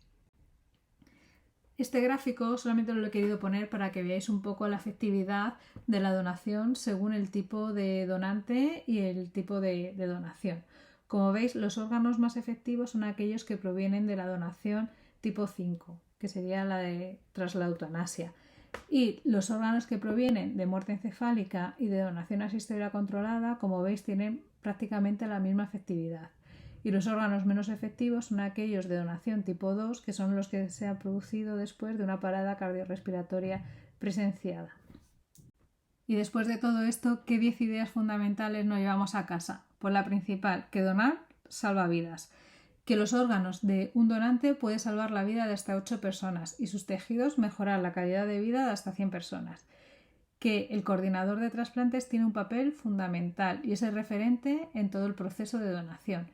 Este gráfico solamente lo he querido poner para que veáis un poco la efectividad de la donación según el tipo de donante y el tipo de donación. Como veis, los órganos más efectivos son aquellos que provienen de la donación tipo 5, que sería la de tras la eutanasia. Y los órganos que provienen de muerte encefálica y de donación asistida controlada, como veis, tienen prácticamente la misma efectividad. Y los órganos menos efectivos son aquellos de donación tipo 2, que son los que se han producido después de una parada cardiorrespiratoria presenciada. Y después de todo esto, ¿qué 10 ideas fundamentales nos llevamos a casa? Pues la principal, que donar salva vidas. Que los órganos de un donante pueden salvar la vida de hasta 8 personas y sus tejidos mejorar la calidad de vida de hasta 100 personas. que el coordinador de trasplantes tiene un papel fundamental y es el referente en todo el proceso de donación.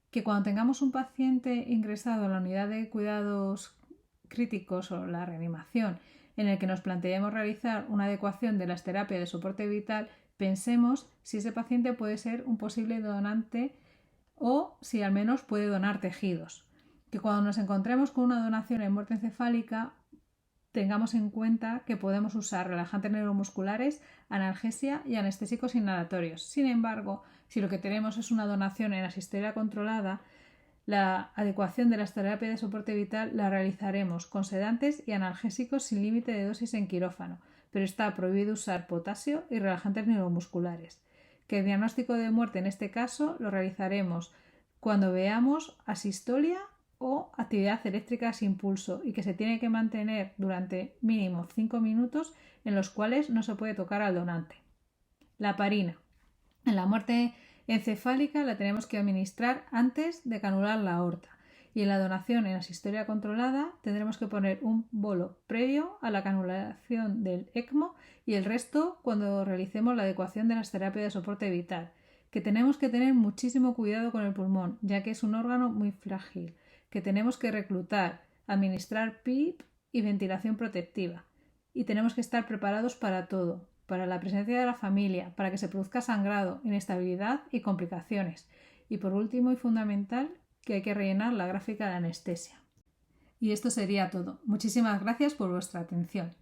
Que cuando tengamos un paciente ingresado en la unidad de cuidados críticos o la reanimación en el que nos planteemos realizar una adecuación de las terapias de soporte vital, pensemos si ese paciente puede ser un posible donante o si al menos puede donar tejidos. Que cuando nos encontremos con una donación en muerte encefálica tengamos en cuenta que podemos usar relajantes neuromusculares, analgesia y anestésicos inhalatorios. Sin embargo, si lo que tenemos es una donación en asistencia controlada, la adecuación de las terapias de soporte vital la realizaremos con sedantes y analgésicos sin límite de dosis en quirófano, pero está prohibido usar potasio y relajantes neuromusculares. Que el diagnóstico de muerte en este caso lo realizaremos cuando veamos asistolia o actividad eléctrica sin pulso y que se tiene que mantener durante mínimo 5 minutos en los cuales no se puede tocar al donante. La heparina. En la muerte encefálica la tenemos que administrar antes de canular la aorta y en la donación en asistolia controlada tendremos que poner un bolo previo a la canulación del ECMO y el resto cuando realicemos la adecuación de las terapias de soporte vital. Que tenemos que tener muchísimo cuidado con el pulmón, ya que es un órgano muy frágil, que tenemos que reclutar, administrar PIP y ventilación protectiva. Y tenemos que estar preparados para todo, para la presencia de la familia, para que se produzca sangrado, inestabilidad y complicaciones. Y por último y fundamental, que hay que rellenar la gráfica de anestesia. Y esto sería todo. Muchísimas gracias por vuestra atención.